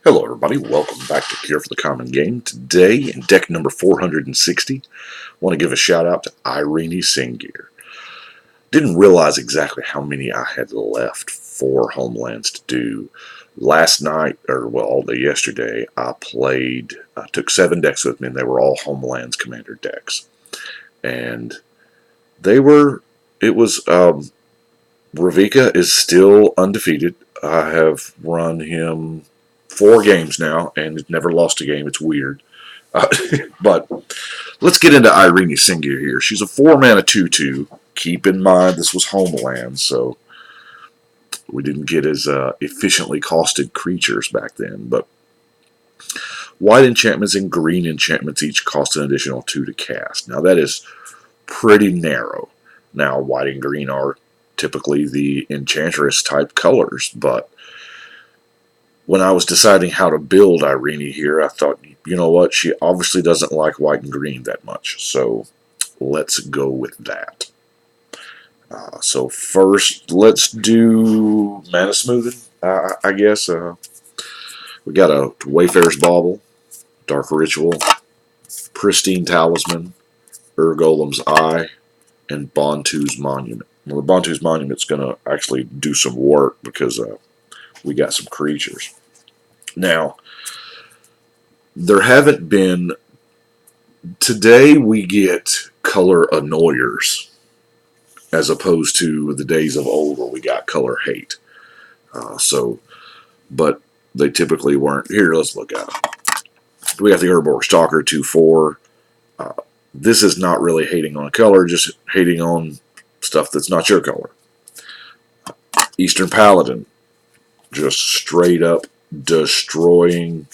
Hello everybody, welcome back to Cure for the Common Game. Today, in deck number 460, I want to give a shout out to Irini Sengir. Didn't realize exactly how many I had left for Homelands to do. Last night, or well, all day yesterday, I took 7 decks with me, and they were all Homelands Commander decks. And Ravika is still undefeated. I have run him 4 games now, and never lost a game. It's weird. Uh, but let's get into Irini Sengir here. She's a 4-mana 2/2. Keep in mind this was Homeland, so we didn't get as efficiently costed creatures back then. But white enchantments and green enchantments each cost an additional 2 to cast. Now that is pretty narrow. Now white and green are typically the enchantress type colors, but when I was deciding how to build Irini here, I thought, you know what, she obviously doesn't like white and green that much, so let's go with that. So first, let's do mana smoothing, I guess. We got a Wayfarer's Bauble, Dark Ritual, Pristine Talisman, Urgolem's Eye, and Bontu's Monument. Well, the Bontu's Monument's going to actually do some work because we got some creatures. Now, there haven't been... Today we get color annoyers as opposed to the days of old where we got color hate. But they typically weren't. Here, let's look at them. We got the Urborg Stalker 2/4. This is not really hating on color, just hating on stuff that's not your color. Eastern Paladin, just straight up destroying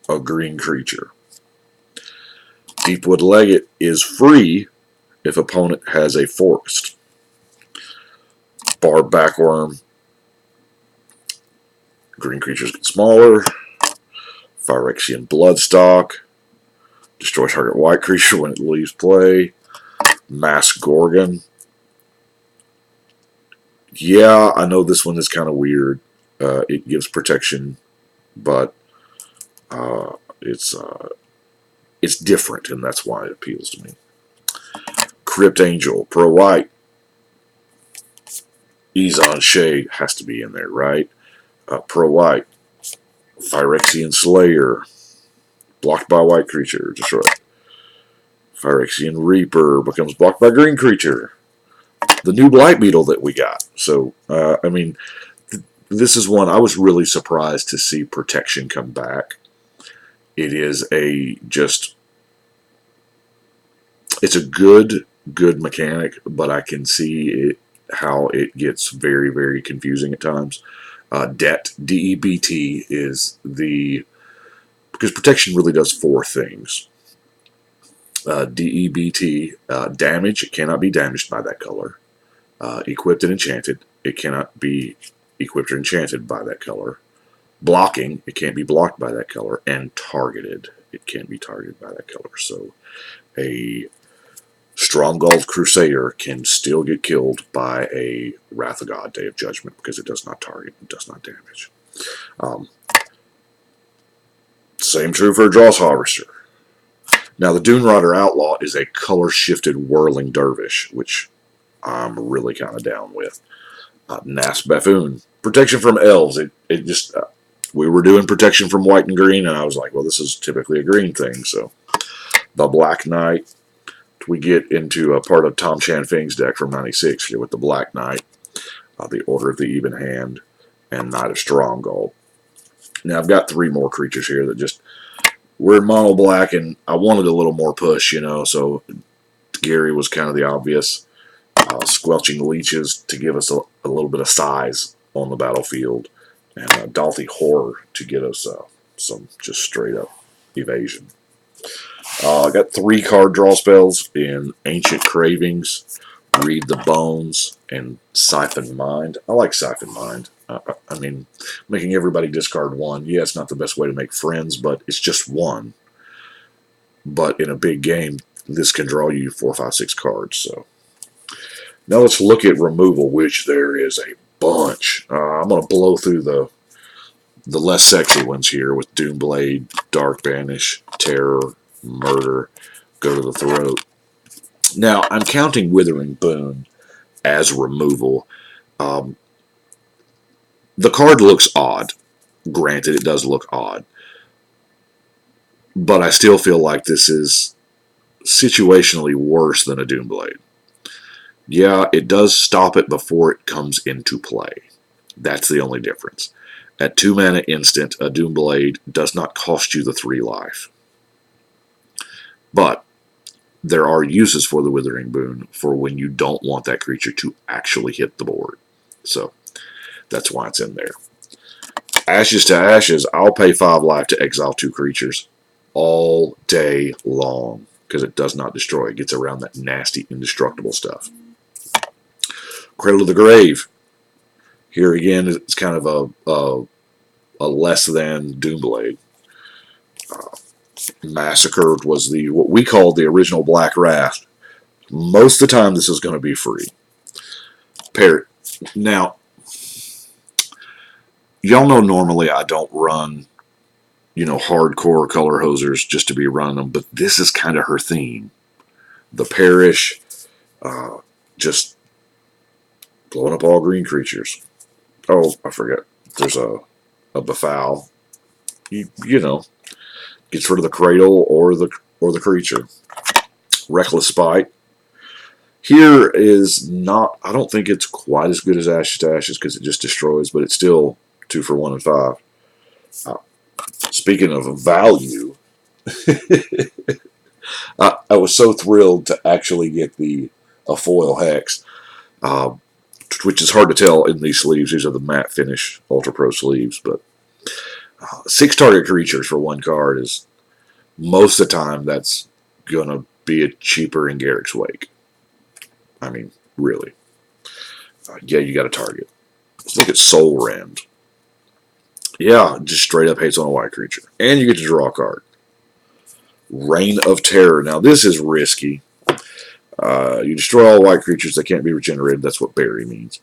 a green creature. Deepwood Legate is free if opponent has a forest. Barb Backworm, green creatures get smaller. Phyrexian Bloodstock, destroy target white creature when it leaves play. Mass Gorgon. Yeah, I know this one is kind of weird. It gives protection, but it's different, and that's why it appeals to me. Crypt Angel, Pro White. Ezon Shade has to be in there, right? Pro White. Phyrexian Slayer. Blocked by white creature, destroy. Phyrexian Reaper becomes blocked by green creature. The new Blight Beetle that we got. So, I mean, this is one I was really surprised to see protection come back. It is it's a good mechanic, but I can see how it gets very, very confusing at times. DEBT is because protection really does 4 things. DEBT, damage, it cannot be damaged by that color. Equipped and enchanted, it cannot be equipped or enchanted by that color. Blocking, it can't be blocked by that color. And targeted, it can't be targeted by that color. So a Stromgold Crusader can still get killed by a Wrath of God, Day of Judgment, because it does not target, it does not damage. Same true for a Dross Harvester. Now, the Dunerodder Outlaw is a color-shifted Whirling Dervish, which I'm really kind of down with. Nas Buffoon, protection from elves. We were doing protection from white and green, and I was like, well, this is typically a green thing. So, the Black Knight, we get into a part of Tom Chanfing's deck from '96 here with the Black Knight, the Order of the Even Hand, and Knight of Stromgold. Now, I've got 3 more creatures here that just... We're in mono black, and I wanted a little more push, so Gary was kind of the obvious. Squelching Leeches to give us a little bit of size on the battlefield, and Dalthy Horror to get us some just straight up evasion. I got 3 card draw spells in Ancient Cravings, Read the Bones, and Siphon Mind. I like Siphon Mind. I mean, making everybody discard 1. Yeah, it's not the best way to make friends, but it's just 1. But in a big game, this can draw you 4, 5, 6 cards. So now let's look at removal, which there is a bunch. I'm going to blow through the less sexy ones here with Doomblade, Dark Banish, Terror, Murder, Go to the Throat. Now, I'm counting Withering Boon as removal. Um, the card looks odd. Granted, it does look odd. But I still feel like this is situationally worse than a Doomblade. Yeah, it does stop it before it comes into play. That's the only difference. At 2 mana instant, a Doomblade does not cost you the 3 life. But there are uses for the Withering Boon for when you don't want that creature to actually hit the board. So that's why it's in there. Ashes to Ashes, I'll pay 5 life to exile 2 creatures all day long because it does not destroy. It gets around that nasty indestructible stuff. Cradle of the Grave. Here again, it's kind of a less than Doomblade. Massacred was what we called the original Black Wrath. Most of the time, this is going to be free. Parrot. Now, y'all know normally I don't run, hardcore color hosers just to be running them, but this is kind of her theme. The Parish, just blowing up all green creatures. Oh, I forget. There's a Befoul. You know, gets rid of the cradle or the creature. Reckless Spite. Here is not. I don't think it's quite as good as Ashes to Ashes because it just destroys, but it's still 2 for 1 and 5. Speaking of value, I was so thrilled to actually get a foil hex, which is hard to tell in these sleeves. These are the matte finish Ultra Pro sleeves, but 6 target creatures for 1 card is most of the time that's gonna be a cheaper in Garrick's Wake. I mean, really. Yeah, you got a target. Let's look at Soul Rend. Yeah, just straight up hates on a white creature. And you get to draw a card. Reign of Terror. Now, this is risky. You destroy all white creatures that can't be regenerated. That's what Bury means.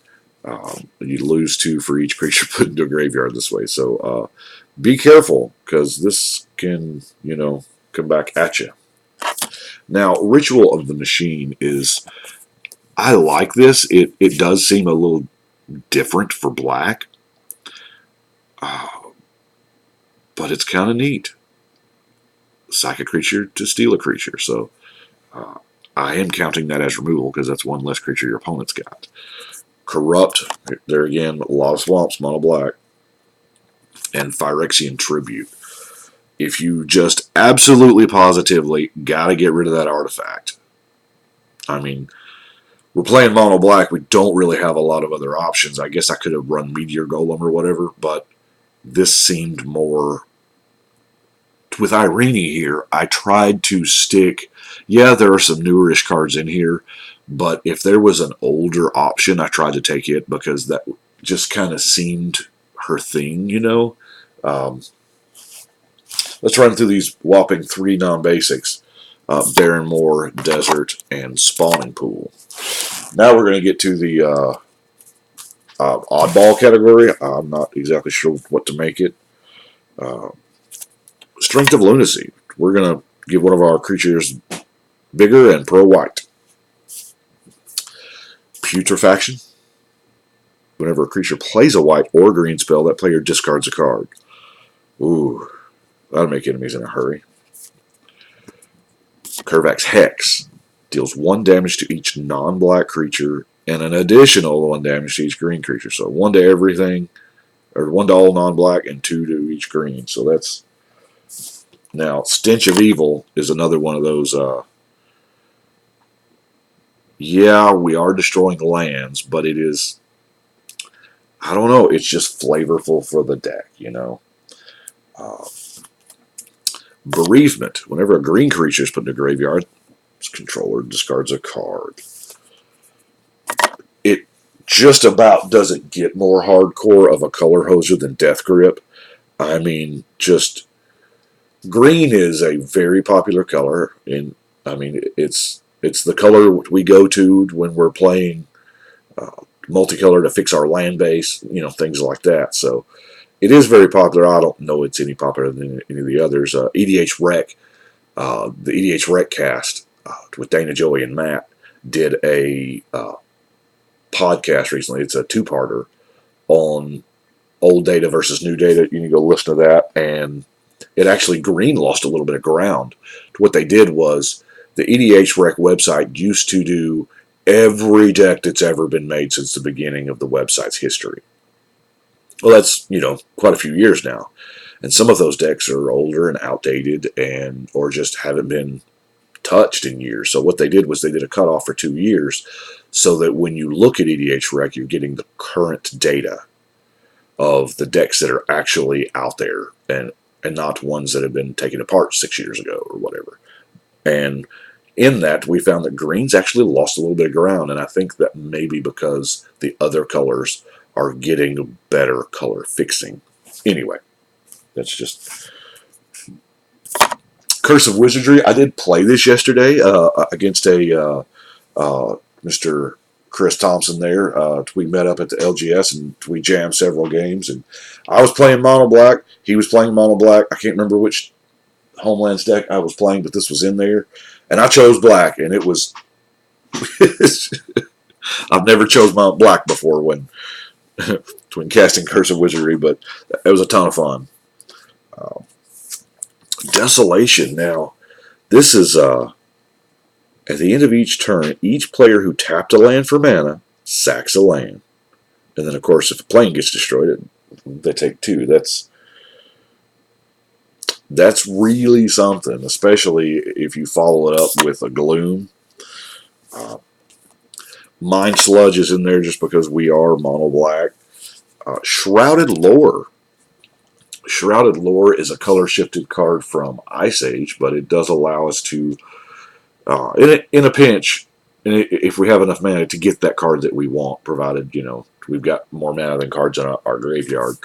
You lose 2 for each creature put into a graveyard this way. So be careful, because this can, come back at you. Now, Ritual of the Machine is... I like this. It does seem a little different for black. But it's kind of neat. Sack a creature to steal a creature. So I am counting that as removal because that's 1 less creature your opponent's got. Corrupt. There again, a lot of swamps, mono black. And Phyrexian Tribute. If you just absolutely positively got to get rid of that artifact. I mean... We're playing mono black. We don't really have a lot of other options. I guess I could have run Meteor Golem or whatever, but this seemed more... With Irini here, I tried to stick... Yeah, there are some newerish cards in here, but if there was an older option, I tried to take it because that just kind of seemed her thing, Let's run through these whopping 3 non-basics. Barren Moor, Desert, and Spawning Pool. Now we're going to get to the oddball category. I'm not exactly sure what to make it. Strength of Lunacy. We're going to give one of our creatures bigger and pro-white. Putrefaction. Whenever a creature plays a white or green spell, that player discards a card. Ooh, that'll make enemies in a hurry. Curvax Hex. Deals 1 damage to each non-black creature and an additional 1 damage to each green creature. So 1 to everything, or 1 to all non-black and 2 to each green. So that's... Now, Stench of Evil is another one of those... yeah, we are destroying lands, but it is... I don't know, it's just flavorful for the deck, Bereavement. Whenever a green creature is put in a graveyard, its controller discards a card. It just about doesn't get more hardcore of a color hoser than Death Grip. I mean, just... Green is a very popular color, and I mean, it's the color we go to when we're playing multicolor to fix our land base, things like that. So It is very popular. I don't know it's any popular than any of the others. EDH Rec, the EDH Rec cast with Dana, Joey, and Matt did a podcast recently. It's a two-parter on old data versus new data. You can go listen to that. And it actually, Green lost a little bit of ground. What they did was the EDH Rec website used to do every deck that's ever been made since the beginning of the website's history. Well, that's, quite a few years now. And some of those decks are older and outdated or just haven't been touched in years. So what they did was they did a cutoff for 2 years so that when you look at EDH Rec, you're getting the current data of the decks that are actually out there and not ones that have been taken apart 6 years ago or whatever. And in that, we found that Green's actually lost a little bit of ground, and I think that maybe because the other colors are getting better color fixing. Anyway, that's just Curse of Wizardry. I did play this yesterday against a Mr. Chris Thompson there. We met up at the LGS and we jammed several games. And I was playing mono black. He was playing mono black. I can't remember which Homelands deck I was playing, but this was in there. And I chose black, and it was... I've never chose my black before when casting Curse of Wizardry, but it was a ton of fun. Desolation. Now, this is... at the end of each turn, each player who tapped a land for mana sacks a land. And then, of course, if a plane gets destroyed, they take 2. That's really something, especially if you follow it up with a Gloom. Mind Sludge is in there just because we are mono black. Shrouded Lore. Shrouded Lore is a color-shifted card from Ice Age, but it does allow us to, in a pinch, if we have enough mana, to get that card that we want, provided, we've got more mana than cards in our graveyard.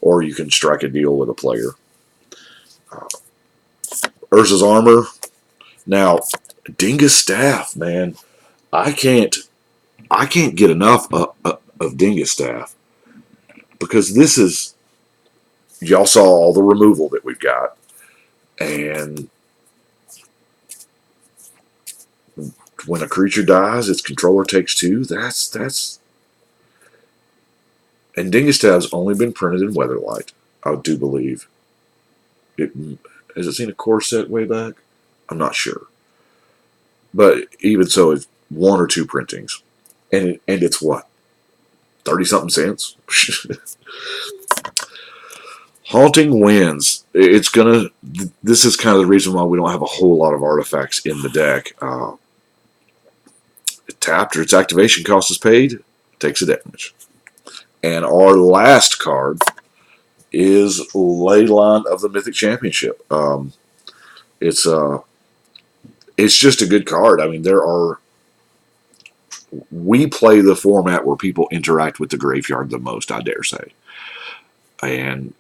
Or you can strike a deal with a player. Urza's Armor. Now, Dingus Staff, man. I can't get enough of Dingus Staff. Because this is... Y'all saw all the removal that we've got. And when a creature dies, its controller takes 2. That's... And Dingus Staff's only been printed in Weatherlight, I do believe. Has it seen a core set way back? I'm not sure. But even so, it's 1 or 2 printings. And it's what? 30-something cents? Haunting Winds. This is kind of the reason why we don't have a whole lot of artifacts in the deck. Tapped or its activation cost is paid, it takes a damage. And our last card is Leyline of the Mythic Championship. It's just a good card. I mean, we play the format where people interact with the graveyard the most, I dare say. And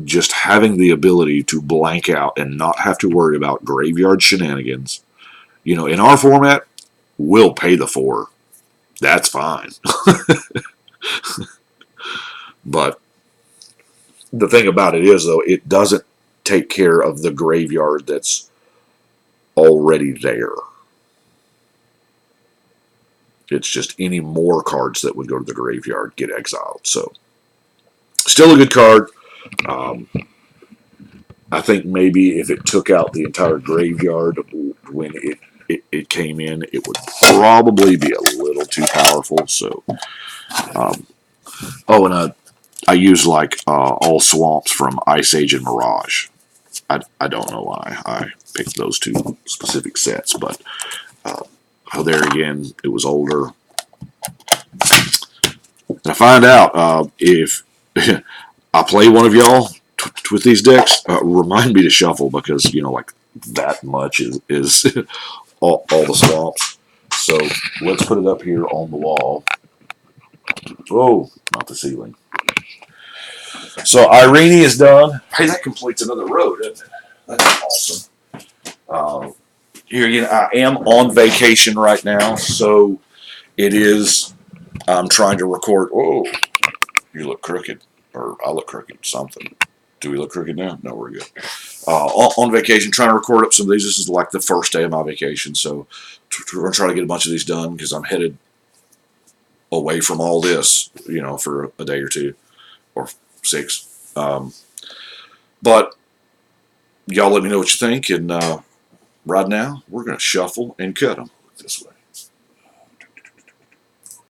just having the ability to blank out and not have to worry about graveyard shenanigans. In our format, we'll pay the 4. That's fine. But the thing about it is, though, it doesn't take care of the graveyard that's already there. It's just any more cards that would go to the graveyard get exiled. So, still a good card. I think maybe if it took out the entire graveyard when it came in, it would probably be a little too powerful. So, and I use all swamps from Ice Age and Mirage. I don't know why I picked those 2 specific sets, but there again, it was older. And I find out if I play one of y'all with these decks, remind me to shuffle because that much is all the swamps. So let's put it up here on the wall. Oh, not the ceiling. So Irini is done. Hey, that completes another row, doesn't it? That's awesome. Here again, I am on vacation right now, so it is. I'm trying to record. Oh, you look crooked. Or I look crooked. Something. Do we look crooked now? No, we're good. On vacation, trying to record up some of these. This is like the first day of my vacation, so we're going to try to get a bunch of these done because I'm headed away from all this, for a day or two or 6. But y'all let me know what you think, and right now we're going to shuffle and cut them this way.